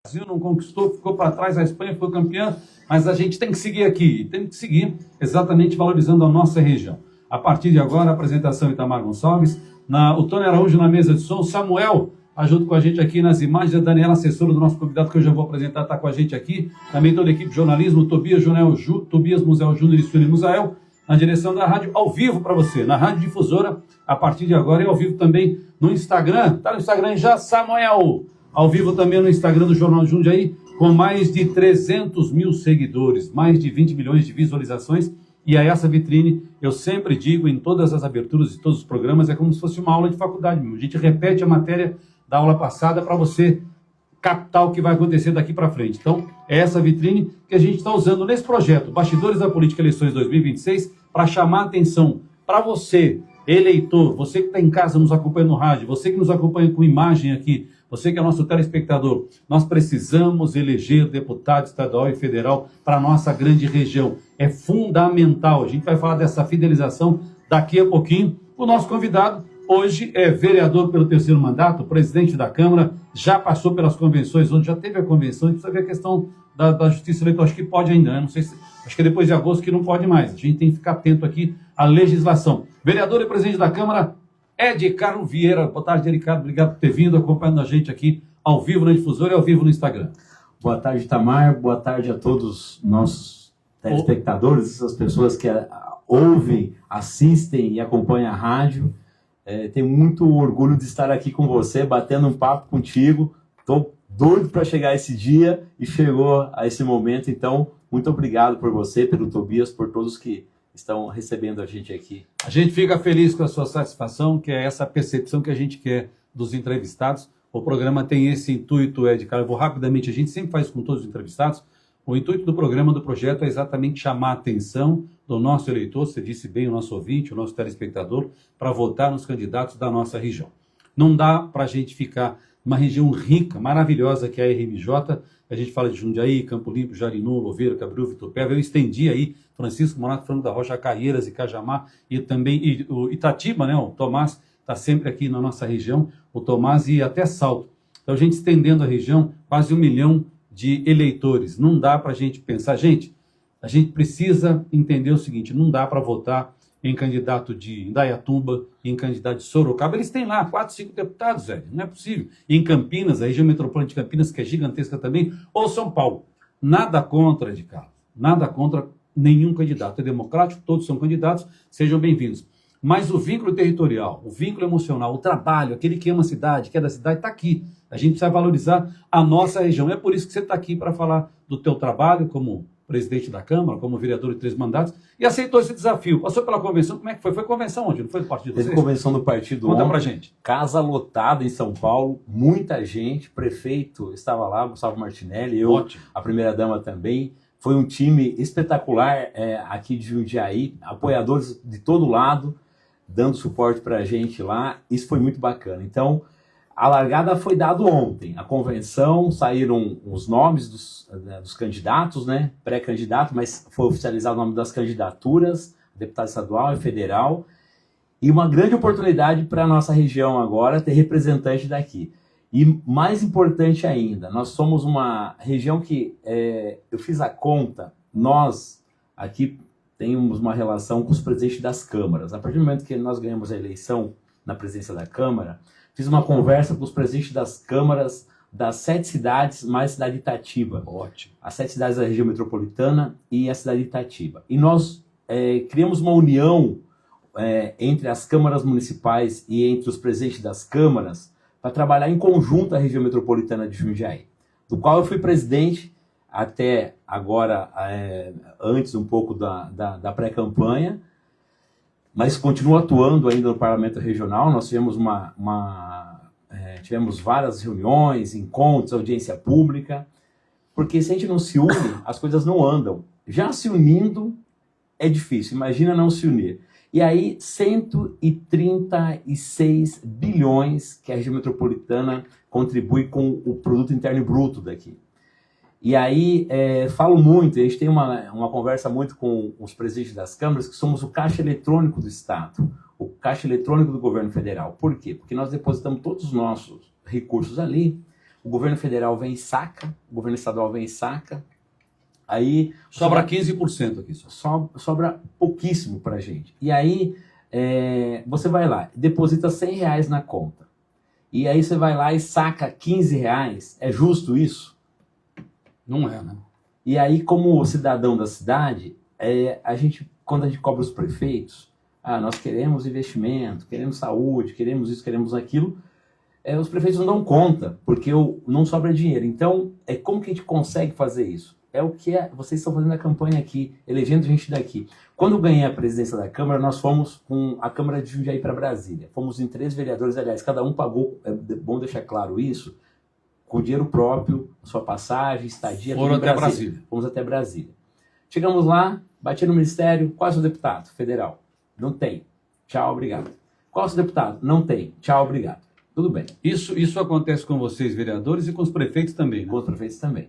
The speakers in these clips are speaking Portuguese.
Brasil não conquistou, ficou para trás, a Espanha foi campeã, mas a gente tem que seguir aqui, tem que seguir exatamente valorizando a nossa região. A partir de agora, a apresentação Itamar Gonçalves, o Tony Araújo na mesa de som, Samuel junto com a gente aqui nas imagens, a Daniela, assessora do nosso convidado que eu já vou apresentar, está com a gente aqui, também toda a equipe de jornalismo, Tobias Musael Júnior e Sueli Musael, na direção da rádio, ao vivo para você, na Rádio Difusora, a partir de agora, e ao vivo também no Instagram, tá no Instagram já, Samuel, ao vivo também no Instagram do Jornal Jundiaí, com mais de 300 mil seguidores, mais de 20 milhões de visualizações, e a essa vitrine, eu sempre digo em todas as aberturas de todos os programas, é como se fosse uma aula de faculdade mesmo. A gente repete a matéria da aula passada para você captar o que vai acontecer daqui para frente. Então, é essa vitrine que a gente está usando nesse projeto, Bastidores da Política Eleições 2026, para chamar a atenção para você, eleitor, você que está em casa nos acompanhando no rádio, você que nos acompanha com imagem aqui, você que é nosso telespectador, nós precisamos eleger deputado estadual e federal para a nossa grande região. É fundamental. A gente vai falar dessa fidelização daqui a pouquinho. O nosso convidado hoje é vereador pelo 3º mandato, presidente da Câmara, já passou pelas convenções, onde já teve a convenção, a gente precisa ver a questão da Justiça Eleitoral, acho que pode ainda, né? Não sei se, acho que é depois de agosto que não pode mais. A gente tem que ficar atento aqui à legislação. Vereador e presidente da Câmara, Ricardo Vieira. Boa tarde, Ricardo. Obrigado por ter vindo, acompanhando a gente aqui ao vivo na Difusora e ao vivo no Instagram. Boa tarde, Itamar. Boa tarde a todos os nossos telespectadores, essas pessoas que ouvem, assistem e acompanham a rádio. Tenho muito orgulho de estar aqui com você, batendo um papo contigo. Estou doido para chegar esse dia e chegou a esse momento. Então, muito obrigado por você, pelo Tobias, por todos que estão recebendo a gente aqui. A gente fica feliz com a sua satisfação, que é essa percepção que a gente quer dos entrevistados. O programa tem esse intuito, Edgar. Eu vou rapidamente, a gente sempre faz com todos os entrevistados. O intuito do programa, do projeto, é exatamente chamar a atenção do nosso eleitor, você disse bem, o nosso ouvinte, o nosso telespectador, para votar nos candidatos da nossa região. Não dá para a gente ficar numa região rica, maravilhosa, que é a RMJ. A gente fala de Jundiaí, Campo Limpo, Jarinu, Louveira, Cabril, Vitupéva. Eu estendi aí Francisco Morato, Franco da Rocha, Caieiras e Cajamar, e também o Itatiba, né? O Tomás está sempre aqui na nossa região, o Tomás e até Salto. Então a gente estendendo a região, quase 1 milhão de eleitores. Não dá para a gente pensar, gente, a gente precisa entender o seguinte, não dá para votar em candidato de Indaiatuba, em candidato de Sorocaba. Eles têm lá 4, 5 deputados, velho, não é possível. E em Campinas, a região metropolitana de Campinas, que é gigantesca também, ou São Paulo. Nada contra, de Carlos, nada contra nenhum candidato. É democrático, todos são candidatos, sejam bem-vindos. Mas o vínculo territorial, o vínculo emocional, o trabalho, aquele que ama a cidade, que é da cidade, está aqui. A gente precisa valorizar a nossa região. É por isso que você está aqui para falar do teu trabalho como presidente da Câmara, como vereador de 3 mandatos, e aceitou esse desafio. Passou pela convenção, como é que foi? Foi convenção onde? Não foi do partido de vocês? Teve convenção do partido Conta ontem, pra gente. Casa lotada em São Paulo, muita gente, prefeito estava lá, Gustavo Martinelli, eu, ótimo. A primeira-dama também. Foi um time espetacular aqui de Jundiaí, apoiadores de todo lado, dando suporte para a gente lá. Isso foi muito bacana. Então, a largada foi dada ontem. A convenção, saíram os nomes dos candidatos, né? Pré-candidato, mas foi oficializado o nome das candidaturas, deputado estadual e federal. E uma grande oportunidade para a nossa região agora ter representante daqui. E mais importante ainda, nós somos uma região que, eu fiz a conta, nós aqui temos uma relação com os presidentes das câmaras. A partir do momento que nós ganhamos a eleição na presidência da Câmara, fiz uma conversa com os presidentes das câmaras das 7 cidades, mais a cidade de Itatiba. Ótimo. As 7 cidades da região metropolitana e a cidade de Itatiba. E nós criamos uma união entre as câmaras municipais e entre os presidentes das câmaras para trabalhar em conjunto a região metropolitana de Jundiaí, do qual eu fui presidente até agora, antes um pouco da pré-campanha, mas continuo atuando ainda no Parlamento Regional. Nós tivemos tivemos várias reuniões, encontros, audiência pública, porque se a gente não se une, as coisas não andam. Já se unindo é difícil, imagina não se unir. E aí, 136 bilhões que a região metropolitana contribui com o produto interno bruto daqui. E aí, falo muito, a gente tem uma conversa muito com os presidentes das câmaras, que somos o caixa eletrônico do Estado, o caixa eletrônico do governo federal. Por quê? Porque nós depositamos todos os nossos recursos ali, o governo federal vem e saca, o governo estadual vem e saca, aí... Sobra 15% aqui só. Sobra pouquíssimo pra gente. E aí, você vai lá, deposita R$100 na conta. E aí você vai lá e saca R$15. É justo isso? Não é, né? E aí, como cidadão da cidade, quando a gente cobra os prefeitos, nós queremos investimento, queremos saúde, queremos isso, queremos aquilo, os prefeitos não dão conta, porque não sobra dinheiro. Então, como que a gente consegue fazer isso? É o que vocês estão fazendo a campanha aqui, elegendo gente daqui. Quando eu ganhei a presidência da Câmara, nós fomos com a Câmara de Jundiaí para Brasília. Fomos em 3 vereadores, aliás, cada um pagou, é bom deixar claro isso, com dinheiro próprio, sua passagem, estadia. Foram até Brasília. Fomos até Brasília. Chegamos lá, bati no Ministério, qual é o seu deputado federal? Não tem. Tchau, obrigado. Qual é o seu deputado? Não tem. Tchau, obrigado. Tudo bem. Isso acontece com vocês, vereadores, e com os prefeitos também, né? Com os prefeitos também.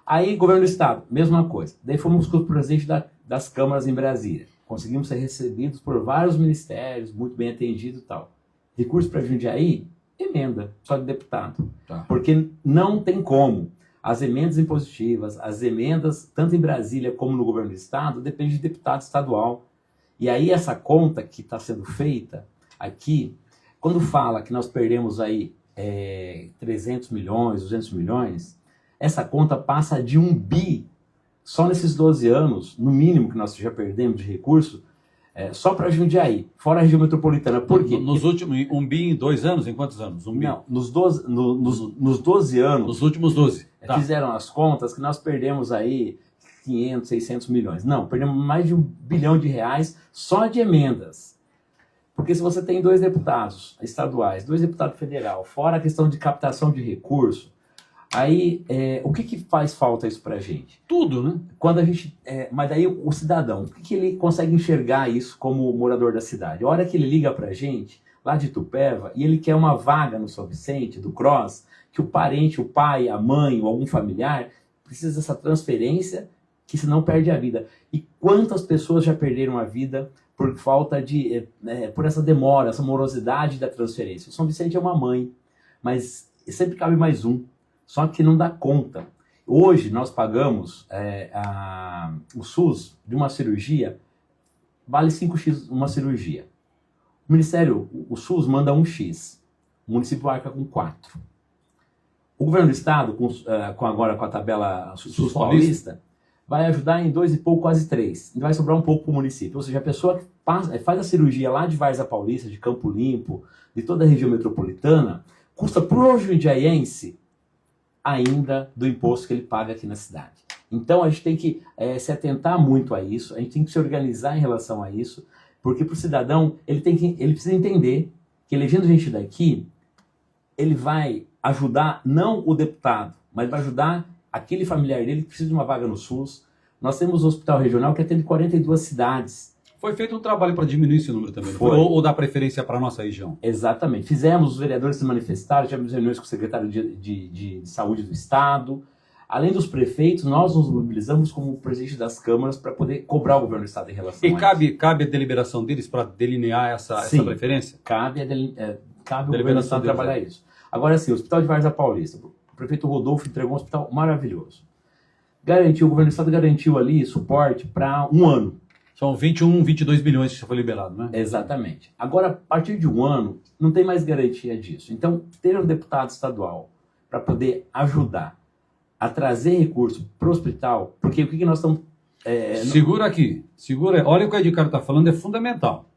Aí, governo do estado, mesma coisa. Daí fomos com o presidente das câmaras em Brasília. Conseguimos ser recebidos por vários ministérios, muito bem atendidos e tal. Recurso para Jundiaí, emenda, só de deputado. Tá. Porque não tem como. As emendas impositivas, as emendas, tanto em Brasília como no governo do estado, depende de deputado estadual. E aí essa conta que está sendo feita aqui, quando fala que nós perdemos aí 300 milhões, 200 milhões, essa conta passa de 1 bi, só nesses 12 anos, no mínimo que nós já perdemos de recurso, só para Jundiaí, fora a região metropolitana. Por quê? Nos últimos, 1 bi em 2 anos? Em quantos anos? 1 bi? Não, nos 12 anos... Nos últimos 12. Tá. Fizeram as contas que nós perdemos aí 500, 600 milhões. Não, perdemos mais de R$1 bilhão só de emendas. Porque se você tem 2 deputados estaduais, 2 deputados federal, fora a questão de captação de recurso, aí o que faz falta isso pra gente? Tudo, né? Quando a gente, mas daí o cidadão, o que ele consegue enxergar isso como morador da cidade? A hora que ele liga pra gente, lá de Itupeva, e ele quer uma vaga no São Vicente, do CROSS, que o parente, o pai, a mãe ou algum familiar precisa dessa transferência, que senão perde a vida. E quantas pessoas já perderam a vida por falta de, por essa demora, essa morosidade da transferência? O São Vicente é uma mãe, mas sempre cabe mais um, só que não dá conta. Hoje nós pagamos o SUS de uma cirurgia, vale 5x uma cirurgia. O Ministério, o SUS manda 1x, o município arca com 4. O governo do estado, agora com a tabela SUS paulista, vai ajudar em 2 e pouco, quase 3. E vai sobrar um pouco para o município. Ou seja, a pessoa que faz a cirurgia lá de Várzea Paulista, de Campo Limpo, de toda a região metropolitana, custa para o jundiaiense ainda do imposto que ele paga aqui na cidade. Então a gente tem que se atentar muito a isso, a gente tem que se organizar em relação a isso, porque para o cidadão ele precisa entender que elegendo gente daqui, ele vai ajudar não o deputado, mas vai ajudar aquele familiar dele que precisa de uma vaga no SUS. Nós temos um hospital regional que atende 42 cidades. Foi feito um trabalho para diminuir esse número também, Foi. Ou dar preferência para a nossa região? Exatamente. Fizemos, os vereadores se manifestaram, tivemos reuniões com o secretário de Saúde do Estado. Além dos prefeitos, nós nos mobilizamos como presidente das câmaras para poder cobrar o governo do Estado em relação a isso. Cabe a deliberação deles para delinear essa preferência? Cabe o governo do Estado trabalhar isso. Agora sim, o Hospital de Várzea Paulista, o prefeito Rodolfo entregou um hospital maravilhoso. O governo do Estado garantiu ali suporte para 1 ano. São 21, 22 bilhões que já foi liberado, né? Exatamente. Agora, a partir de 1 ano, não tem mais garantia disso. Então, ter um deputado estadual para poder ajudar a trazer recurso para o hospital, porque o que nós estamos... Segura aqui. Olha o que o Edgar está falando, é fundamental.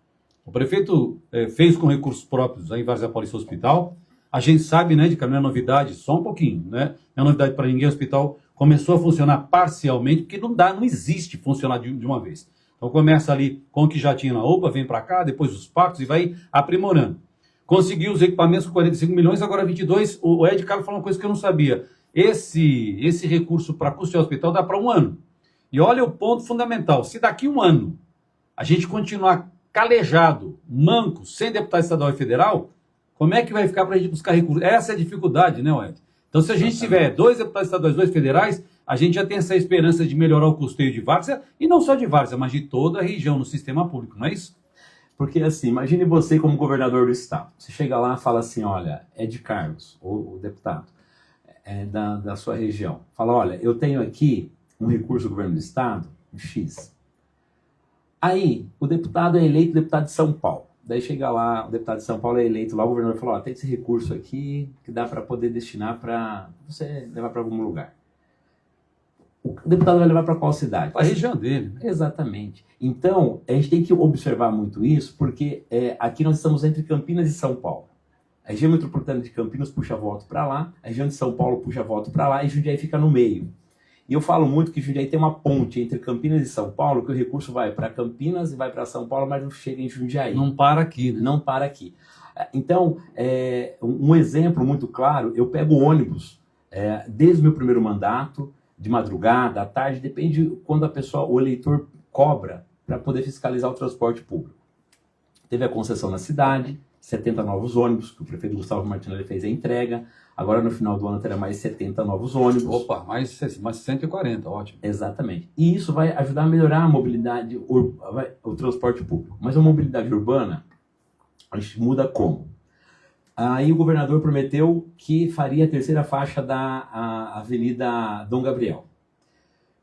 O prefeito fez com recursos próprios aí em Várzea Paulista Hospital. A gente sabe, né, Edgar, não é novidade, só um pouquinho, né? Não é novidade para ninguém, o hospital começou a funcionar parcialmente, porque não existe funcionar de uma vez. Então começa ali com o que já tinha na UPA, vem para cá, depois os partos e vai aprimorando. Conseguiu os equipamentos com 45 milhões, agora 22. O Ed Carlos falou uma coisa que eu não sabia. Esse recurso para custear o hospital dá para 1 ano. E olha o ponto fundamental. Se daqui 1 ano a gente continuar calejado, manco, sem deputado estadual e federal, como é que vai ficar para a gente buscar recursos? Essa é a dificuldade, né, Ed? Então se a gente tiver 2 deputados estaduais, 2 federais, a gente já tem essa esperança de melhorar o custeio de Várzea, e não só de Várzea, mas de toda a região no sistema público, não é isso? Porque assim, imagine você como governador do estado. Você chega lá e fala assim, olha, Ed Carlos, o deputado, da sua região. Fala, olha, eu tenho aqui um recurso do governo do estado, X. Aí, o deputado é eleito deputado de São Paulo. Daí chega lá, o deputado de São Paulo é eleito lá, o governador fala, ó, tem esse recurso aqui que dá para poder destinar para você levar para algum lugar. O deputado vai levar para qual cidade? A região dele. Exatamente. Então, a gente tem que observar muito isso, porque aqui nós estamos entre Campinas e São Paulo. A região metropolitana de Campinas puxa voto para lá, a região de São Paulo puxa voto para lá e Jundiaí fica no meio. E eu falo muito que Jundiaí tem uma ponte entre Campinas e São Paulo, que o recurso vai para Campinas e vai para São Paulo, mas não chega em Jundiaí. Não para aqui, né? Não para aqui. Então, um exemplo muito claro, eu pego o ônibus desde o meu primeiro mandato, de madrugada, à tarde, depende quando o eleitor cobra para poder fiscalizar o transporte público. Teve a concessão na cidade, 70 novos ônibus, que o prefeito Gustavo Martinelli fez a entrega. Agora, no final do ano, terá mais 70 novos ônibus. Opa, mais 140, ótimo. Exatamente. E isso vai ajudar a melhorar a mobilidade, o transporte público. Mas a mobilidade urbana, a gente muda como? Aí o governador prometeu que faria a terceira faixa da Avenida Dom Gabriel.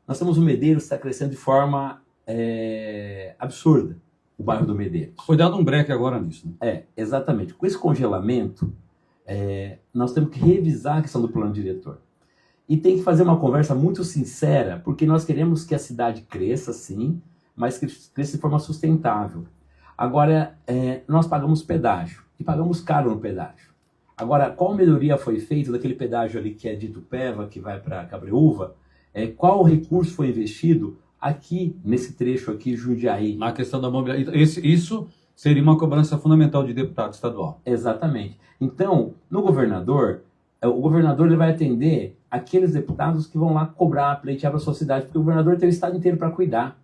Nós temos o Medeiros, que está crescendo de forma absurda, o bairro do Medeiros. Foi dado um break agora nisso, né? Exatamente. Com esse congelamento, nós temos que revisar a questão do plano diretor. E tem que fazer uma conversa muito sincera, porque nós queremos que a cidade cresça, sim, mas que cresça de forma sustentável. Agora, nós pagamos pedágio, e pagamos caro no pedágio. Agora, qual melhoria foi feita daquele pedágio ali que é de Itupeva, que vai para Cabreúva? Qual recurso foi investido aqui, nesse trecho aqui, Jundiaí? Na questão da mobilidade. Isso seria uma cobrança fundamental de deputado estadual. Exatamente. Então, no governador, o governador ele vai atender aqueles deputados que vão lá cobrar, pleitear para a sua cidade, porque o governador tem o estado inteiro para cuidar.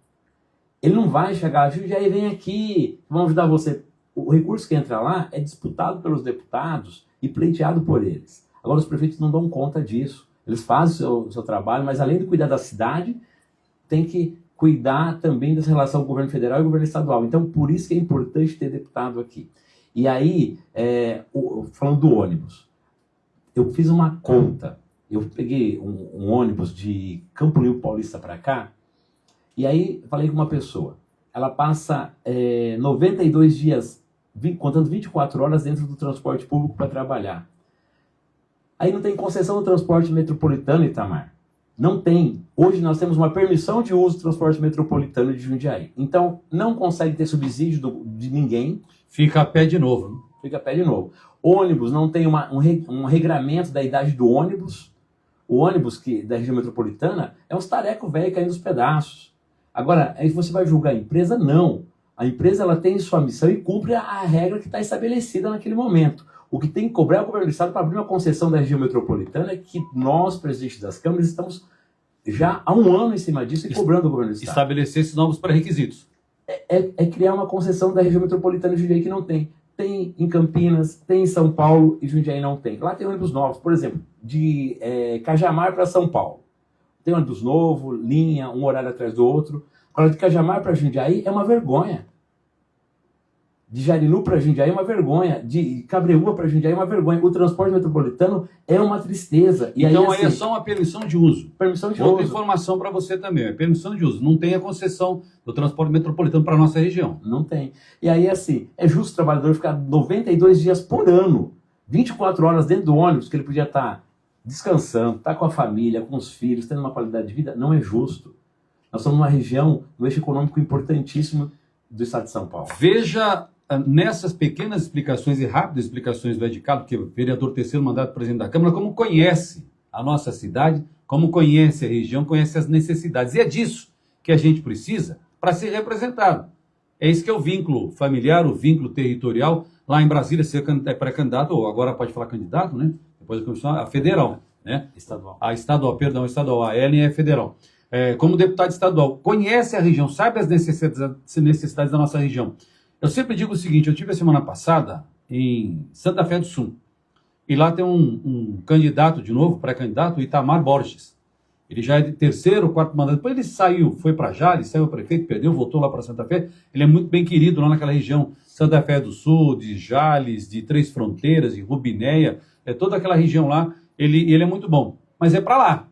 Ele não vai chegar, Jundiaí, vem aqui, vamos ajudar você. O recurso que entra lá é disputado pelos deputados e pleiteado por eles. Agora, os prefeitos não dão conta disso. Eles fazem o seu trabalho, mas além de cuidar da cidade, tem que cuidar também dessa relação com o governo federal e o governo estadual. Então, por isso que é importante ter deputado aqui. E aí, falando do ônibus, eu fiz uma conta. Eu peguei um ônibus de Campo Limpo Paulista para cá, e aí falei com uma pessoa. Ela passa 92 dias, contando 24 horas dentro do transporte público para trabalhar. Aí não tem concessão do transporte metropolitano, Itamar. Não tem. Hoje nós temos uma permissão de uso do transporte metropolitano de Jundiaí. Então, não consegue ter subsídio de ninguém. Fica a pé de novo. Né? Fica a pé de novo. Ônibus, não tem um regramento da idade do ônibus. O ônibus da região metropolitana é uns tareco velho caindo nos pedaços. Agora, aí você vai julgar a empresa? Não. A empresa ela tem sua missão e cumpre a regra que está estabelecida naquele momento. O que tem que cobrar é o governo do estado para abrir uma concessão da região metropolitana, que nós, presidentes das câmaras, estamos já há um ano em cima disso e cobrando o governo do estado. Estabelecer esses novos pré-requisitos. É criar uma concessão da região metropolitana de Jundiaí que não tem. Tem em Campinas, tem em São Paulo e Jundiaí não tem. Lá tem ônibus novos, por exemplo, de Cajamar para São Paulo. Tem ônibus novo, linha, um horário atrás do outro. Agora, de Cajamar para Jundiaí é uma vergonha. De Jarinu para Jundiaí é uma vergonha. De Cabreúva para Jundiaí é uma vergonha. O transporte metropolitano é uma tristeza. E então aí é só uma permissão de uso. Permissão de Outra uso. informação para você também. É permissão de uso. Não tem a concessão do transporte metropolitano para a nossa região. Não tem. E aí, assim, é justo o trabalhador ficar 92 dias por ano, 24 horas dentro do ônibus, que ele podia estar descansando, estar com a família, com os filhos, tendo uma qualidade de vida. Não é justo. Nós somos uma região, um eixo econômico importantíssimo do estado de São Paulo. Veja nessas pequenas explicações e rápidas explicações do Edicado, que é o vereador terceiro mandato presidente da Câmara, como conhece a nossa cidade, como conhece a região, conhece as necessidades. E é disso que a gente precisa para ser representado. É isso que é o vínculo familiar, o vínculo territorial. Lá em Brasília, você é pré-candidato, ou agora pode falar candidato, né? Depois da comissão, a federal, né? Estadual. A estadual, perdão, estadual. A Ellen é federal. Como deputado estadual, conhece a região, sabe as necessidades da nossa região. Eu sempre digo o seguinte, eu tive a semana passada em Santa Fé do Sul, e lá tem um candidato de novo, pré-candidato, o Itamar Borges. Ele já é de terceiro ou quarto mandato. Depois ele saiu, foi para Jales, saiu prefeito, perdeu, voltou lá para Santa Fé. Ele é muito bem querido lá naquela região, Santa Fé do Sul, de Jales, de Três Fronteiras, de Rubinéia, toda aquela região lá. ele é muito bom, mas é para lá.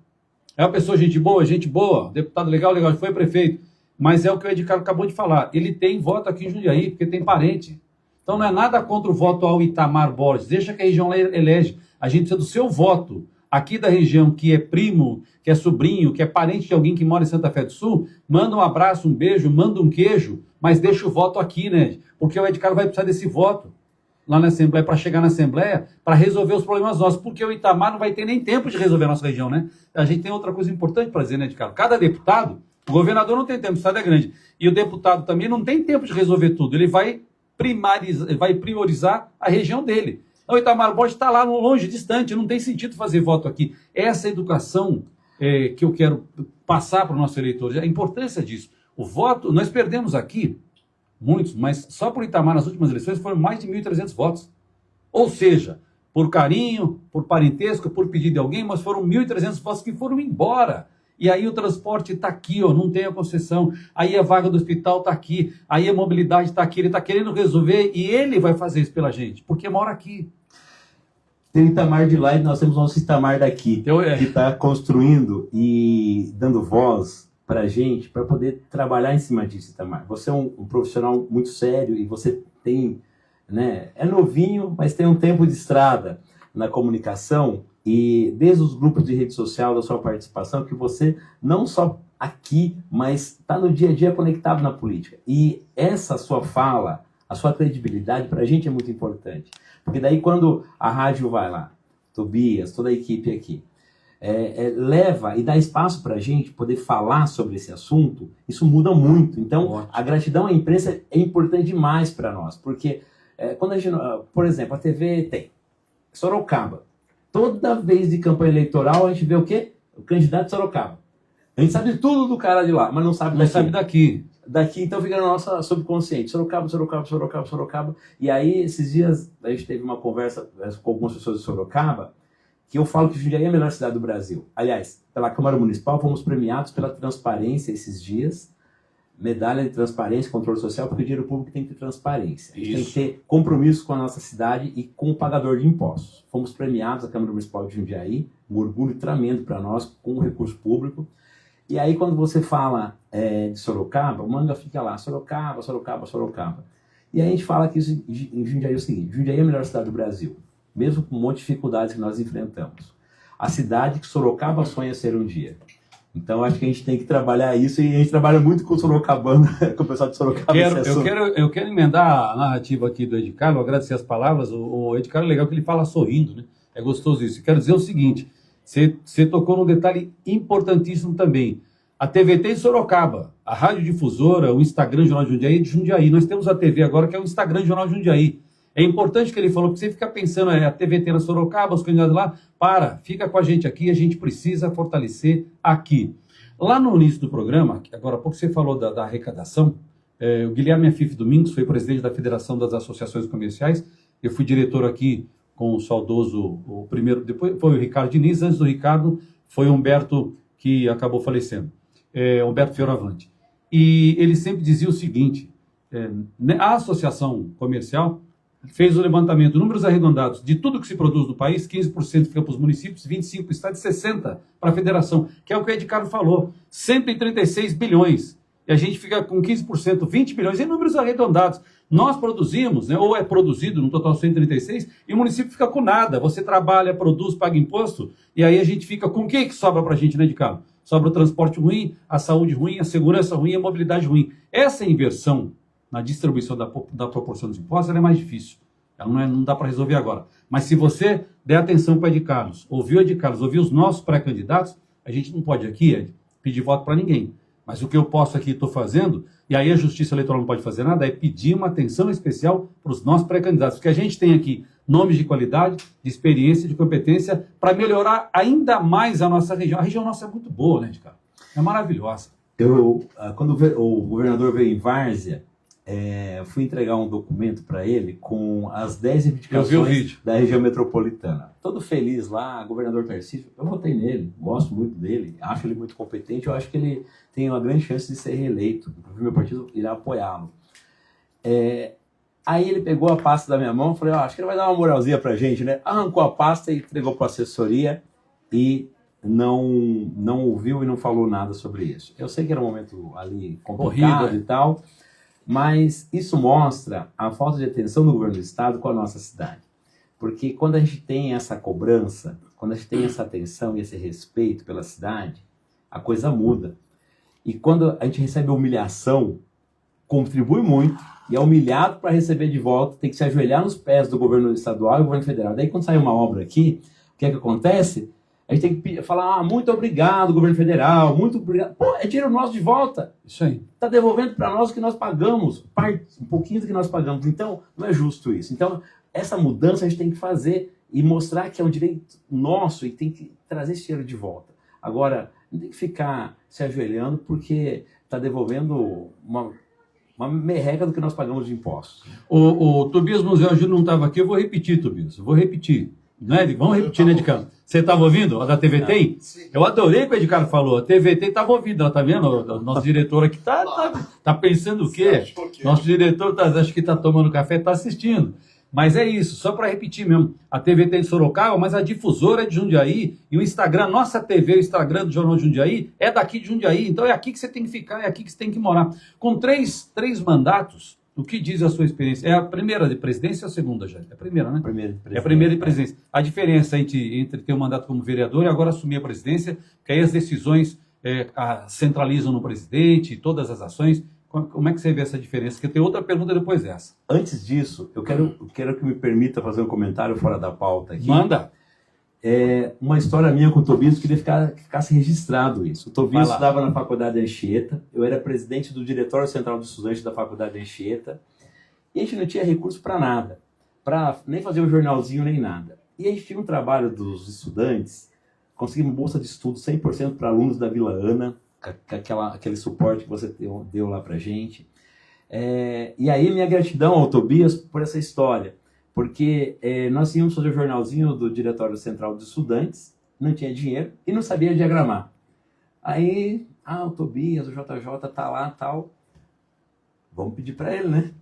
É uma pessoa gente boa, deputado legal, foi prefeito, mas é o que o Ed Carlos acabou de falar, ele tem voto aqui em Jundiaí, porque tem parente. Então não é nada contra o voto ao Itamar Borges, deixa que a região elege, a gente precisa do seu voto. Aqui da região, que é primo, que é sobrinho, que é parente de alguém que mora em Santa Fé do Sul, manda um abraço, um beijo, manda um queijo, mas deixa o voto aqui, né? Porque o Ed Carlos vai precisar desse voto lá na Assembleia, para chegar na Assembleia, para resolver os problemas nossos, porque o Itamar não vai ter nem tempo de resolver a nossa região, né? A gente tem outra coisa importante para dizer, né, Ed Carlos? Cada deputado, o governador não tem tempo, o estado é grande, e o deputado também não tem tempo de resolver tudo, ele vai priorizar a região dele. O Itamar Borges está lá longe, distante, não tem sentido fazer voto aqui. Essa educação que eu quero passar para o nosso eleitor, a importância disso. O voto, nós perdemos aqui, muitos, mas só por Itamar nas últimas eleições foram mais de 1.300 votos. Ou seja, por carinho, por parentesco, por pedido de alguém, mas foram 1.300 votos que foram embora. E aí o transporte está aqui, ó, não tem a concessão. Aí a vaga do hospital está aqui. Aí a mobilidade está aqui. Ele está querendo resolver e ele vai fazer isso pela gente, porque mora aqui. Tem o Itamar de lá e nós temos o nosso Itamar daqui, que está construindo e dando voz para a gente, para poder trabalhar em cima disso, Itamar. Você é um profissional muito sério e você tem, né, é novinho, mas tem um tempo de estrada na comunicação e desde os grupos de rede social da sua participação, que você não só aqui, mas está no dia a dia conectado na política. E essa sua fala, a sua credibilidade para a gente é muito importante. Porque daí quando a rádio vai lá, Tobias, toda a equipe aqui, leva e dá espaço para a gente poder falar sobre esse assunto, isso muda muito. Então, ótimo. A gratidão à imprensa é importante demais para nós. Porque, quando a gente, por exemplo, a TV tem Sorocaba. Toda vez de campanha eleitoral a gente vê o quê? O candidato de Sorocaba. A gente sabe tudo do cara de lá, mas não sabe daqui. Daqui, então fica na nossa subconsciente. Sorocaba. E aí, esses dias, a gente teve uma conversa com algumas pessoas de Sorocaba, que eu falo que Jundiaí é a melhor cidade do Brasil. Aliás, pela Câmara Municipal, fomos premiados pela transparência esses dias. Medalha de transparência e controle social, porque o dinheiro público tem que ter transparência. A gente tem que ter compromisso com a nossa cidade e com o pagador de impostos. Fomos premiados, a Câmara Municipal de Jundiaí, um orgulho tremendo para nós, com o recurso público. E aí, quando você fala de Sorocaba, o manga fica lá, Sorocaba. E aí a gente fala que isso em Jundiaí é o seguinte: Jundiaí é a melhor cidade do Brasil, mesmo com um monte de dificuldades que nós enfrentamos. A cidade que Sorocaba sonha ser um dia. Então, acho que a gente tem que trabalhar isso, e a gente trabalha muito com o sorocabano, com o pessoal de Sorocaba. Eu quero emendar a narrativa aqui do Ed Carlos, agradecer as palavras. O Ed Carlos é legal que ele fala sorrindo, né? É gostoso isso. Quero dizer o seguinte: você tocou num detalhe importantíssimo também. A TVT em Sorocaba, a radiodifusora, o Instagram Jornal de Jundiaí é de Jundiaí. Nós temos a TV agora, que é o Instagram Jornal de Jundiaí. É importante que ele falou, porque você fica pensando, a TVT na Sorocaba, os candidatos lá, fica com a gente aqui, a gente precisa fortalecer aqui. Lá no início do programa, agora há pouco você falou da arrecadação, o Guilherme Afif Domingos foi presidente da Federação das Associações Comerciais, eu fui diretor aqui com o saudoso, o primeiro, depois foi o Ricardo Diniz, antes do Ricardo foi o Humberto, que acabou falecendo, Humberto Fioravante. E ele sempre dizia o seguinte, a associação comercial fez o levantamento, números arredondados, de tudo que se produz no país, 15% fica para os municípios, 25% para o estado e 60% para a federação, que é o que o Ed Carlos falou, 136 bilhões, e a gente fica com 15%, 20 bilhões, em números arredondados. Nós produzimos, né, ou é produzido no total 136, e o município fica com nada. Você trabalha, produz, paga imposto, e aí a gente fica com o que sobra para a gente, né, Ed Carlos? Sobra o transporte ruim, a saúde ruim, a segurança ruim, a mobilidade ruim. Essa inversão na distribuição da proporção dos impostos, ela é mais difícil. Ela não dá para resolver agora. Mas se você der atenção para o Ed Carlos, ouvir o Ed Carlos, ouvir os nossos pré-candidatos, a gente não pode aqui, Ed, pedir voto para ninguém. Mas o que eu posso aqui, estou fazendo, e aí a Justiça Eleitoral não pode fazer nada, é pedir uma atenção especial para os nossos pré-candidatos. Porque a gente tem aqui nomes de qualidade, de experiência, de competência, para melhorar ainda mais a nossa região. A região nossa é muito boa, né, Ed Carlos? É maravilhosa. Quando o governador veio em Várzea, fui entregar um documento para ele com as 10 reivindicações da região metropolitana. Todo feliz lá, governador Tarcísio, eu votei nele, gosto muito dele, acho ele muito competente, eu acho que ele tem uma grande chance de ser reeleito, inclusive meu partido irá apoiá-lo. Aí ele pegou a pasta da minha mão, falei, acho que ele vai dar uma moralzinha pra gente, né? Arrancou a pasta e entregou para a assessoria e não ouviu e não falou nada sobre isso. Eu sei que era um momento ali complicado e tal, mas isso mostra a falta de atenção do governo do estado com a nossa cidade. Porque quando a gente tem essa cobrança, quando a gente tem essa atenção e esse respeito pela cidade, a coisa muda. E quando a gente recebe humilhação, contribui muito, e é humilhado para receber de volta, tem que se ajoelhar nos pés do governo estadual e do governo federal. Daí quando sai uma obra aqui, o que é que acontece? A gente tem que falar, muito obrigado, governo federal, muito obrigado. Pô, é dinheiro nosso de volta. Isso aí. Está devolvendo para nós o que nós pagamos, um pouquinho do que nós pagamos. Então, não é justo isso. Então, essa mudança a gente tem que fazer e mostrar que é um direito nosso e tem que trazer esse dinheiro de volta. Agora, não tem que ficar se ajoelhando porque está devolvendo uma merreca do que nós pagamos de impostos. O Tobias Museu Júnior não estava aqui, eu vou repetir, Tobias, vou repetir. Né? Vamos repetir, né, Edicano? Você estava ouvindo? A da TV Tem? Sim. Eu adorei o que o Edicano falou. A TV Tem estava ouvindo, ela tá vendo? O nosso diretor aqui tá pensando o quê? Nosso diretor acho que está tomando café, está assistindo. Mas é isso, só para repetir mesmo. A TV Tem de Sorocaba, mas a difusora é de Jundiaí e o Instagram, nossa TV, o Instagram do Jornal de Jundiaí, é daqui de Jundiaí. Então é aqui que você tem que ficar, é aqui que você tem que morar. Com três mandatos, o que diz a sua experiência? É a primeira de presidência ou a segunda, já? É a primeira, né? É a primeira de presidência. A diferença entre ter um mandato como vereador e agora assumir a presidência, que aí as decisões centralizam no presidente, todas as ações. Como é que você vê essa diferença? Porque tem outra pergunta depois dessa. Antes disso, eu quero que me permita fazer um comentário fora da pauta aqui. Manda! É uma história minha com o Tobias, eu queria que ficasse registrado isso. O Tobias estudava na Faculdade Anchieta, eu era presidente do Diretório Central dos Estudantes da Faculdade Anchieta, e a gente não tinha recurso para nada, para nem fazer um jornalzinho nem nada. E a gente tinha um trabalho dos estudantes, conseguimos bolsa de estudo 100% para alunos da Vila Ana, aquele suporte que você deu lá pra gente. E aí minha gratidão ao Tobias por essa história, porque nós íamos fazer o jornalzinho do Diretório Central dos Estudantes, não tinha dinheiro e não sabia diagramar. Aí, o Tobias, o JJ tá lá tal, vamos pedir para ele, né?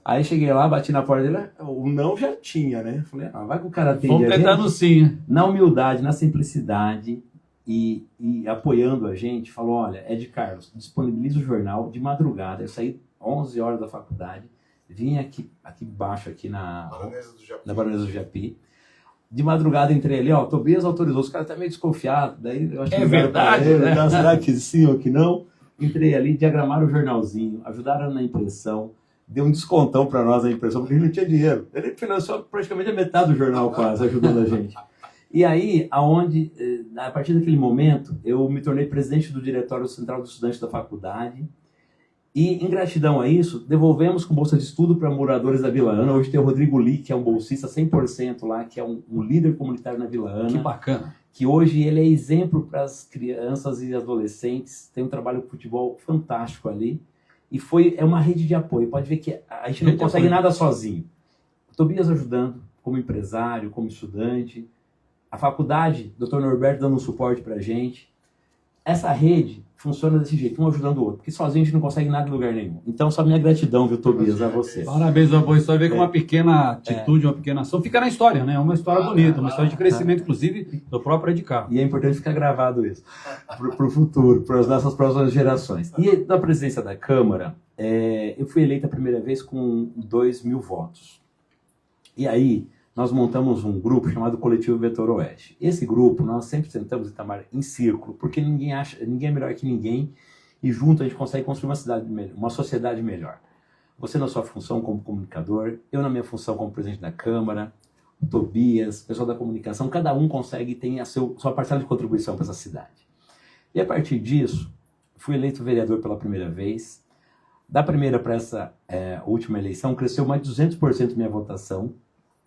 Aí cheguei lá, bati na porta dele, o não já tinha, né? Falei, vai que o cara atende. Vamos tentar no sim. Na humildade, na simplicidade, e apoiando a gente, falou, olha, Ed Carlos, disponibiliza o jornal de madrugada. Eu saí 11 horas da faculdade, vim aqui embaixo, aqui na Baronesa do Japi. De madrugada entrei ali, Tobias autorizou, os caras estão meio desconfiados. Daí eu acho que verdade, né? Será que sim ou que não? Entrei ali, diagramaram o jornalzinho, ajudaram na impressão, deu um descontão para nós na impressão, porque ele não tinha dinheiro. Ele financiou praticamente a metade do jornal quase, ajudando a gente. E aí, a partir daquele momento, eu me tornei presidente do Diretório Central dos Estudantes da faculdade. E, em gratidão a isso, devolvemos com bolsa de estudo para moradores da Vila Ana. Hoje tem o Rodrigo Lee, que é um bolsista 100% lá, que é um líder comunitário na Vila Ana. Que bacana. Que hoje ele é exemplo para as crianças e adolescentes. Tem um trabalho de futebol fantástico ali. E é uma rede de apoio. Pode ver que a gente não consegue nada sozinho. O Tobias ajudando, como empresário, como estudante. A faculdade, o Dr. Norberto dando um suporte para a gente. Essa rede funciona desse jeito, um ajudando o outro, porque sozinho a gente não consegue nada em lugar nenhum. Então, só minha gratidão, viu, Tobias, a você. Parabéns, uma boa história. Ver que uma pequena atitude, uma pequena ação fica na história, né? É uma história bonita, uma história de crescimento, inclusive, do próprio Ed Carlos. E é importante ficar gravado isso, para o futuro, para as nossas próximas gerações. E na presidência da Câmara, eu fui eleita a primeira vez com 2.000 votos. E aí, nós montamos um grupo chamado Coletivo Vetor Oeste. Esse grupo, nós sempre tentamos Itamar em círculo, porque ninguém é melhor que ninguém, e junto a gente consegue construir uma sociedade melhor. Você na sua função como comunicador, eu na minha função como presidente da Câmara, o Tobias, o pessoal da comunicação, cada um consegue ter a sua parcela de contribuição para essa cidade. E a partir disso, fui eleito vereador pela primeira vez. Da primeira para essa última eleição, cresceu mais de 200% minha votação,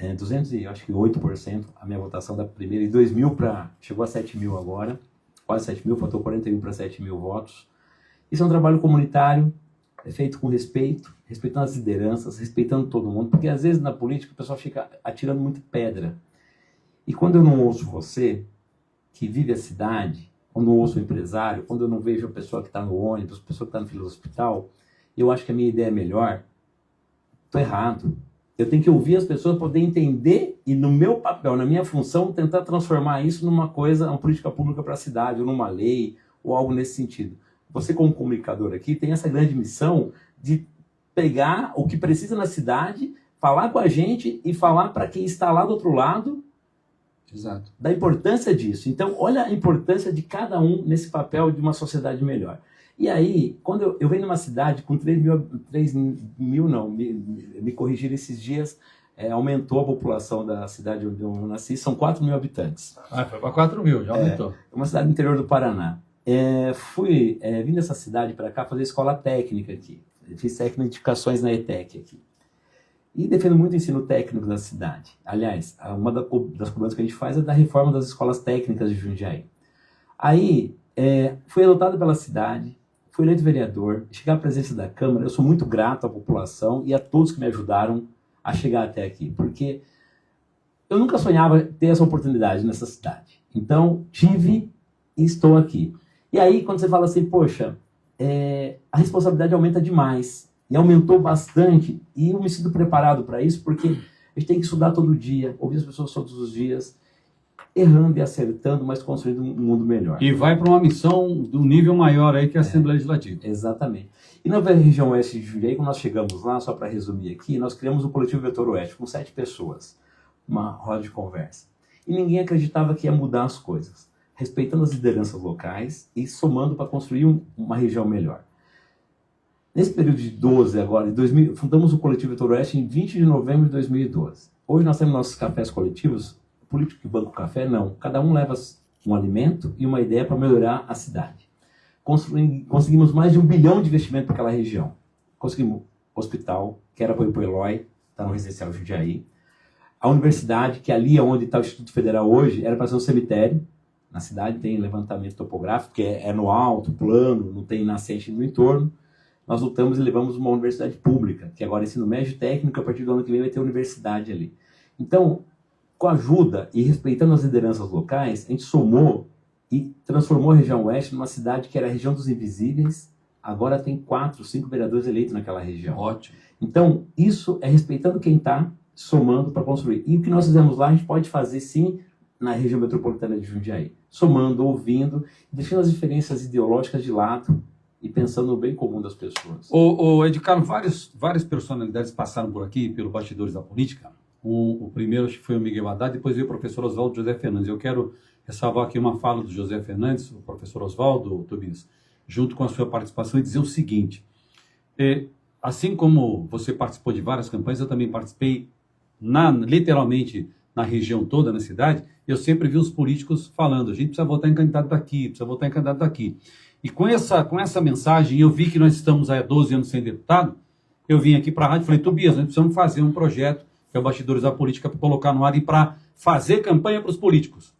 208% a minha votação da primeira, e 2.000 chegou a 7.000 agora, quase 7.000, faltou 41 para 7.000 votos. Isso é um trabalho comunitário, feito com respeito, respeitando as lideranças, respeitando todo mundo, porque às vezes na política o pessoal fica atirando muita pedra. E quando eu não ouço você, que vive a cidade, quando eu não ouço o empresário, quando eu não vejo a pessoa que está no ônibus, a pessoa que está no fila do hospital, eu acho que a minha ideia é melhor, estou errado. Eu tenho que ouvir as pessoas, poder entender e, no meu papel, na minha função, tentar transformar isso numa coisa, uma política pública para a cidade, ou numa lei, ou algo nesse sentido. Você, como comunicador aqui, tem essa grande missão de pegar o que precisa na cidade, falar com a gente e falar para quem está lá do outro lado. Exato. Da importância disso. Então, olha a importância de cada um nesse papel de uma sociedade melhor. E aí, quando eu venho numa cidade com 3 mil não, me corrigiram esses dias, aumentou a população da cidade onde eu nasci, são 4 mil habitantes. Foi para 4 mil, já aumentou. É uma cidade do interior do Paraná. Vim dessa cidade para cá fazer escola técnica aqui. Fiz técnico de edificações na ETEC aqui. E defendo muito o ensino técnico da cidade. Aliás, uma das cobranças que a gente faz é da reforma das escolas técnicas de Jundiaí. Aí, fui adotado pela cidade, fui eleito vereador, cheguei à presença da Câmara. Eu sou muito grato à população e a todos que me ajudaram a chegar até aqui, porque eu nunca sonhava ter essa oportunidade nessa cidade. Então, tive e estou aqui. E aí, quando você fala assim, poxa, a responsabilidade aumenta demais. E aumentou bastante, e eu me sinto preparado para isso, porque a gente tem que estudar todo dia, ouvir as pessoas todos os dias, errando e acertando, mas construindo um mundo melhor. E vai para uma missão do nível maior aí, que é a Assembleia Legislativa. Exatamente. E na região oeste de Jundiaí, quando nós chegamos lá, só para resumir aqui, nós criamos o Coletivo Vetor Oeste, com 7 pessoas, uma roda de conversa. E ninguém acreditava que ia mudar as coisas, respeitando as lideranças locais e somando para construir uma região melhor. Nesse período de 12 agora, de 2000, fundamos o Coletivo Vetor Oeste em 20 de novembro de 2012. Hoje nós temos nossos cafés coletivos, político que banca o café, não. Cada um leva um alimento e uma ideia para melhorar a cidade. Conseguimos mais de 1 bilhão de investimento para aquela região. Conseguimos hospital, que era apoio para o Eloy, está no residencial Jundiaí. A universidade, que ali é onde está o Instituto Federal hoje, era para ser um cemitério. Na cidade tem levantamento topográfico, que é no alto, plano, não tem nascente no entorno. Nós lutamos e levamos uma universidade pública, que agora é ensino médio técnico, a partir do ano que vem vai ter universidade ali. Então, com a ajuda e respeitando as lideranças locais, a gente somou e transformou a região oeste numa cidade que era a região dos invisíveis, agora tem 4, 5 vereadores eleitos naquela região. Ótimo. Então, isso é respeitando quem está, somando para construir. E o que nós fizemos lá, a gente pode fazer sim na região metropolitana de Jundiaí, somando, ouvindo, deixando as diferenças ideológicas de lado, e pensando no bem comum das pessoas. Edcardo, várias personalidades passaram por aqui, pelo Bastidores da Política. O primeiro acho que foi o Miguel Haddad, depois veio o professor Oswaldo José Fernandes. Eu quero ressalvar aqui uma fala do José Fernandes, o professor Oswaldo, Tobias, junto com a sua participação, e dizer o seguinte: assim como você participou de várias campanhas, eu também participei literalmente na região toda, na cidade. Eu sempre vi os políticos falando, a gente precisa votar em candidato daqui, precisa votar em candidato daqui. E com essa mensagem, eu vi que nós estamos há 12 anos sem deputado, eu vim aqui para a rádio e falei, Tobias, nós precisamos fazer um projeto, que é o Bastidores da Política, para colocar no ar e para fazer campanha para os políticos.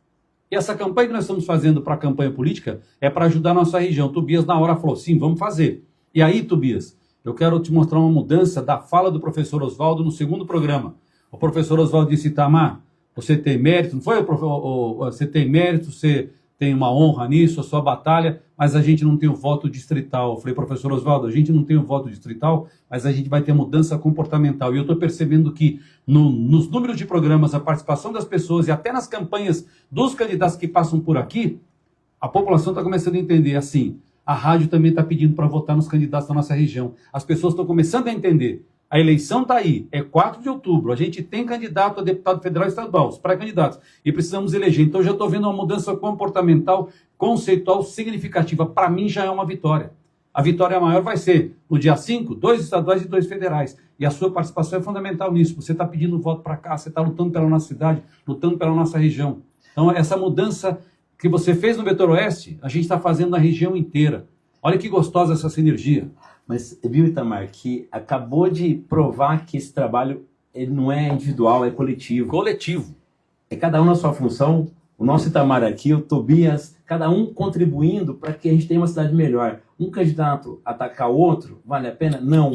E essa campanha que nós estamos fazendo para a campanha política é para ajudar a nossa região. Tobias, na hora, falou, sim, vamos fazer. E aí, Tobias, eu quero te mostrar uma mudança da fala do professor Oswaldo no segundo programa. O professor Oswaldo disse, Itamar, você tem mérito, não foi? Você tem mérito, você tem uma honra nisso, a sua batalha, mas a gente não tem o voto distrital. Eu falei, professor Oswaldo, a gente não tem o voto distrital, mas a gente vai ter mudança comportamental. E eu estou percebendo que nos números de programas, a participação das pessoas e até nas campanhas dos candidatos que passam por aqui, a população está começando a entender assim, a rádio também está pedindo para votar nos candidatos da nossa região. As pessoas estão começando a entender. A eleição está aí, é 4 de outubro, a gente tem candidato a deputado federal e estadual, os pré-candidatos, e precisamos eleger. Então, eu já estou vendo uma mudança comportamental, conceitual, significativa. Para mim, já é uma vitória. A vitória maior vai ser, no dia 5, 2 estaduais e 2 federais. E a sua participação é fundamental nisso. Você está pedindo voto para cá, você está lutando pela nossa cidade, lutando pela nossa região. Então, essa mudança que você fez no Vetor Oeste, a gente está fazendo na região inteira. Olha que gostosa essa sinergia. Mas, viu, Itamar, que acabou de provar que esse trabalho ele não é individual, é coletivo. Coletivo. É cada um na sua função. O nosso Itamar aqui, o Tobias, cada um contribuindo para que a gente tenha uma cidade melhor. Um candidato atacar o outro, vale a pena? Não.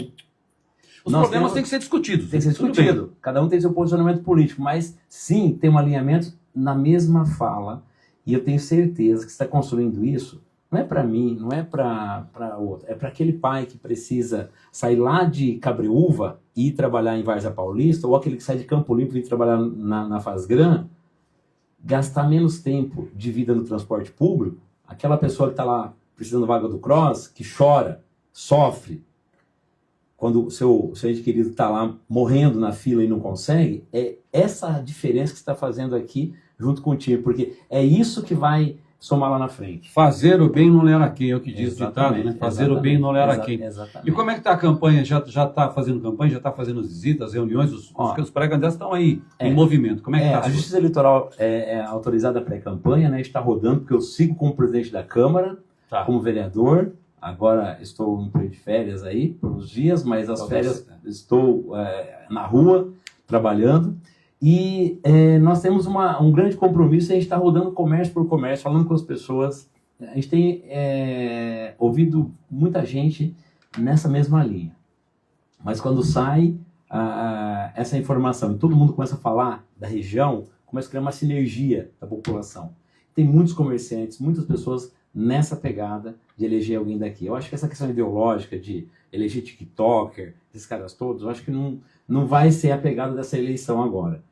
Os problemas têm que ser discutidos. Tem que ser discutido. Cada um tem seu posicionamento político, mas sim, tem um alinhamento na mesma fala. E eu tenho certeza que você está construindo isso não é para mim, não é para outro, é para aquele pai que precisa sair lá de Cabreúva e ir trabalhar em Várzea Paulista, ou aquele que sai de Campo Limpo e ir trabalhar na Fazgran, gastar menos tempo de vida no transporte público, aquela pessoa que está lá precisando da vaga do Cross, que chora, sofre, quando o seu ente querido está lá morrendo na fila e não consegue, é essa diferença que você está fazendo aqui junto contigo, porque é isso que vai somar lá na frente. Fazer o bem não lhe era quem, é o que diz o ditado, né? Fazer o bem não lhe era quem. Exatamente. E como é que está a campanha? Já está fazendo campanha, já está fazendo visitas, reuniões, os pré-candidatos estão aí em movimento. Como é que está? A Justiça Eleitoral é autorizada a pré-campanha, né? Está rodando, porque eu sigo como presidente da Câmara, como vereador. Agora estou em período de férias aí, por uns dias, mas as férias estou na rua, trabalhando. E nós temos um grande compromisso, a gente está rodando comércio por comércio, falando com as pessoas. A gente tem ouvido muita gente nessa mesma linha. Mas quando sai essa informação e todo mundo começa a falar da região, começa a criar uma sinergia da população. Tem muitos comerciantes, muitas pessoas nessa pegada de eleger alguém daqui. Eu acho que essa questão ideológica de eleger TikToker, esses caras todos, eu acho que não vai ser a pegada dessa eleição agora.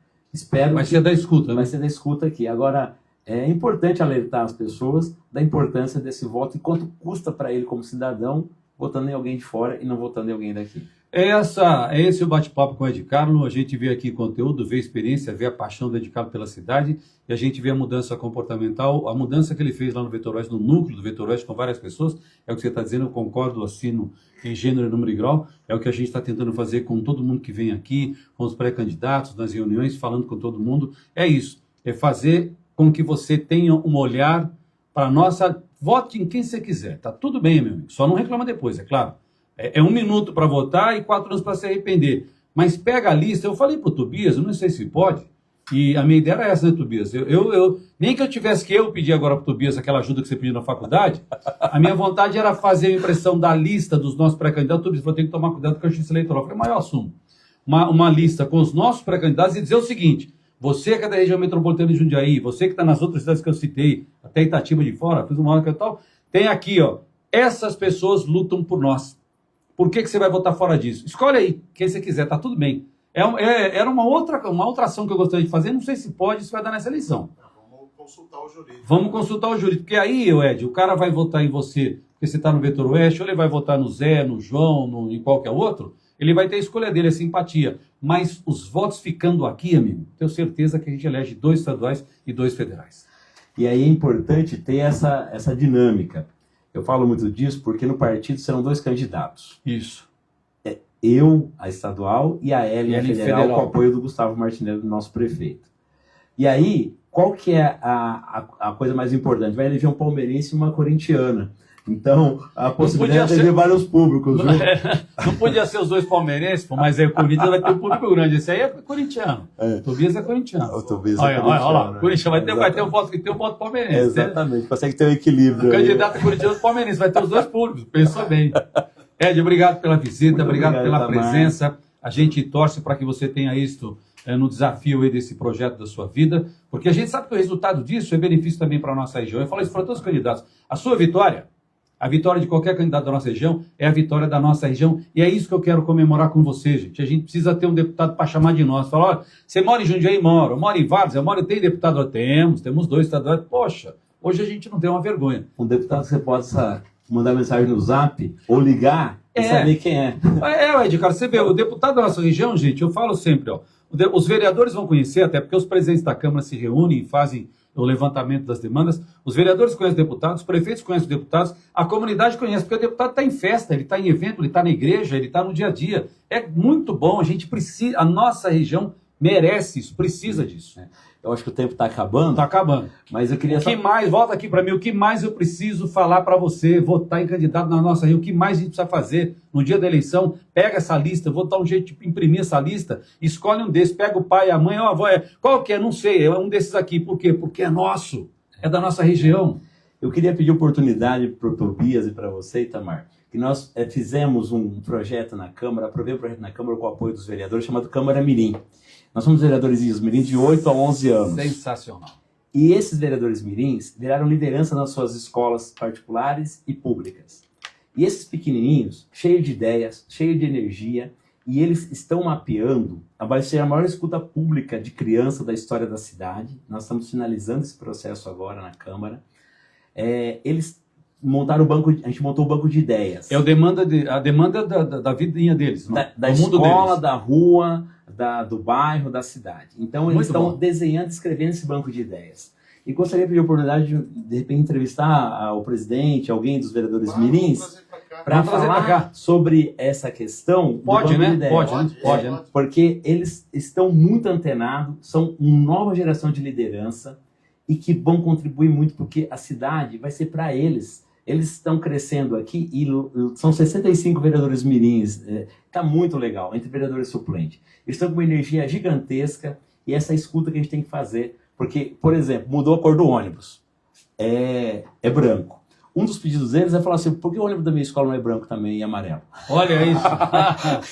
Vai ser da escuta, né? Vai ser da escuta aqui. Agora, é importante alertar as pessoas da importância desse voto e quanto custa para ele como cidadão votando em alguém de fora e não votando em alguém daqui. É esse o bate-papo com o Ed Carlo. A gente vê aqui conteúdo, vê experiência, vê a paixão do Ed Carlo pela cidade e a gente vê a mudança comportamental, a mudança que ele fez lá no Vetor Oeste, no núcleo do Vetor Oeste com várias pessoas. É o que você está dizendo, eu concordo, assino em gênero, número e grau. É o que a gente está tentando fazer com todo mundo que vem aqui, com os pré-candidatos, nas reuniões, falando com todo mundo. É isso, é fazer com que você tenha um olhar para a nossa... Vote em quem você quiser, tá tudo bem, meu amigo. Só não reclama depois, é claro. É 1 minuto para votar e 4 anos para se arrepender. Mas pega a lista, eu falei para o Tobias, eu não sei se pode, e a minha ideia era essa, né, Tobias? Nem que eu tivesse que eu pedir agora para o Tobias aquela ajuda que você pediu na faculdade, a minha vontade era fazer a impressão da lista dos nossos pré-candidatos. Tobias falou, tem que tomar cuidado com a justiça eleitoral. Eu falei, mas eu assumo. Uma lista com os nossos pré-candidatos e dizer o seguinte: você que é da região metropolitana de Jundiaí, você que está nas outras cidades que eu citei, até Itatiba de fora, fiz uma hora que tal, tem aqui, ó, essas pessoas lutam por nós. Por que você vai votar fora disso? Escolhe aí, quem você quiser, tá tudo bem. Era uma outra ação que eu gostaria de fazer, não sei se pode, se vai dar nessa eleição. Vamos consultar o jurídico. Vamos consultar o jurídico, porque aí, Ed, o cara vai votar em você, porque você está no Vetor Oeste, ou ele vai votar no Zé, no João, em qualquer outro, ele vai ter a escolha dele, a simpatia. Mas os votos ficando aqui, amigo, tenho certeza que a gente elege 2 estaduais e 2 federais. E aí é importante ter essa dinâmica. Eu falo muito disso porque no partido serão 2 candidatos. Isso. Eu, a estadual, e a Ellen federal, com o apoio do Gustavo Martinelli, do nosso prefeito. E aí, qual que é a coisa mais importante? Vai eleger um palmeirense e uma corintiana. Então, a possibilidade de eleger vários públicos. Não podia ser os 2 palmeirenses, mas aí o Corinthians vai ter um público grande. Esse aí é corintiano. Tobias é corintiano. O Tobias olha lá, o Corinthians vai ter um voto palmeirense. Exatamente, né? Consegue ter um equilíbrio. O candidato corintiano palmeirense vai ter os 2 públicos. Pensou bem. Ed, obrigado pela visita, obrigado pela presença. A gente torce para que você tenha isto no desafio aí desse projeto da sua vida, porque a gente sabe que o resultado disso é benefício também para a nossa região. Eu falo isso para todos os candidatos. A sua vitória, a vitória de qualquer candidato da nossa região, é a vitória da nossa região. E é isso que eu quero comemorar com você, gente. A gente precisa ter um deputado para chamar de nós. Falar, olha, você mora em Jundiaí? Eu moro em Várzea, tem deputado? Temos 2 estaduais. Poxa, hoje a gente não tem uma vergonha. Um deputado que você possa mandar mensagem no Zap ou ligar e saber quem é. Ed, cara, você vê, o deputado da nossa região, gente, eu falo sempre, ó, os vereadores vão conhecer, até porque os presidentes da Câmara se reúnem e fazem o levantamento das demandas. Os vereadores conhecem os deputados, os prefeitos conhecem os deputados, a comunidade conhece, porque o deputado está em festa, ele está em evento, ele está na igreja, ele está no dia a dia. É muito bom, a gente precisa, a nossa região merece isso, precisa disso. Eu acho que o tempo está acabando. Está acabando. Mas eu queria... volta aqui para mim, o que mais eu preciso falar para você, votar em candidato na nossa região, o que mais a gente precisa fazer no dia da eleição? Pega essa lista, vou dar um jeito de imprimir essa lista, escolhe um desses, pega o pai, a mãe, a avó, qual que é? Não sei, é um desses aqui. Por quê? Porque é nosso, é da nossa região. Eu queria pedir oportunidade para o Tobias e para você, Itamar, que nós fizemos um projeto na Câmara, aprovei o projeto na Câmara com o apoio dos vereadores, chamado Câmara Mirim. Nós somos vereadores Mirim de 8 a 11 anos. Sensacional. E esses vereadores mirins viraram liderança nas suas escolas particulares e públicas. E esses pequenininhos, cheios de ideias, cheios de energia, e eles estão mapeando, vai ser a maior escuta pública de criança da história da cidade. Nós estamos finalizando esse processo agora na Câmara. Eles montaram a gente montou o banco de ideias. É a demanda da vidinha deles, não? Da escola, deles. Da rua, do bairro, da cidade. Então eles estão desenhando e escrevendo esse banco de ideias. E gostaria de pedir a oportunidade de repente, entrevistar o presidente, alguém dos vereadores mirins, para falar sobre essa questão. Pode, né? Pode, né? Porque eles estão muito antenados, são uma nova geração de liderança e que vão contribuir muito, porque a cidade vai ser para eles. Eles estão crescendo aqui e são 65 vereadores mirins. Está muito legal, entre vereadores suplentes. Eles estão com uma energia gigantesca e essa escuta que a gente tem que fazer. Porque, por exemplo, mudou a cor do ônibus. É branco. Um dos pedidos deles é falar assim, por que o ônibus da minha escola não é branco também e amarelo? Olha isso.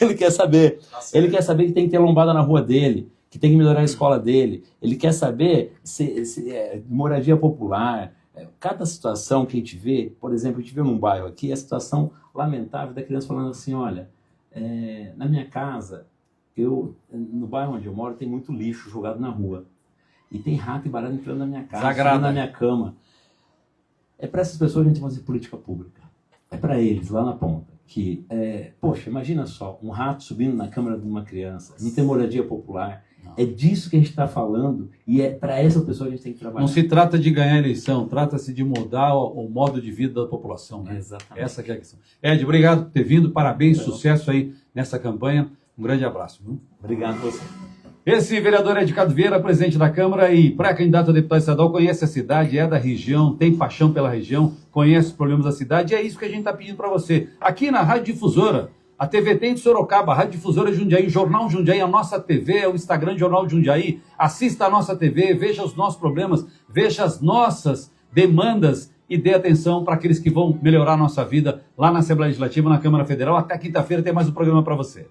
Ele quer saber. Ele quer saber que tem que ter lombada na rua dele, que tem que melhorar a escola dele. Ele quer saber se moradia popular. Cada situação que a gente vê, por exemplo, a gente vê num bairro aqui, a situação lamentável da criança falando assim, olha, na minha casa, no bairro onde eu moro, tem muito lixo jogado na rua. E tem rato e barata entrando na minha casa, na minha cama. É para essas pessoas que a gente vai fazer política pública. É para eles, lá na ponta. Que, poxa, imagina só, um rato subindo na câmara de uma criança, não tem moradia popular. Não. É disso que a gente está falando e é para essa pessoa que a gente tem que trabalhar. Não se trata de ganhar eleição, trata-se de mudar o modo de vida da população. Né? Exatamente. Essa que é a questão. Ed, obrigado por ter vindo, parabéns, sucesso aí nessa campanha. Um grande abraço. Viu? Obrigado a você. Esse vereador é de Cado Vieira, presidente da Câmara e pré-candidato a deputado estadual, conhece a cidade, é da região, tem paixão pela região, conhece os problemas da cidade e é isso que a gente está pedindo para você. Aqui na Rádio Difusora, a TV tem de Sorocaba, a Rádio Difusora Jundiaí, Jornal Jundiaí, a nossa TV, é o Instagram Jornal Jundiaí, assista a nossa TV, veja os nossos problemas, veja as nossas demandas e dê atenção para aqueles que vão melhorar a nossa vida lá na Assembleia Legislativa, na Câmara Federal. Até quinta-feira tem mais um programa para você.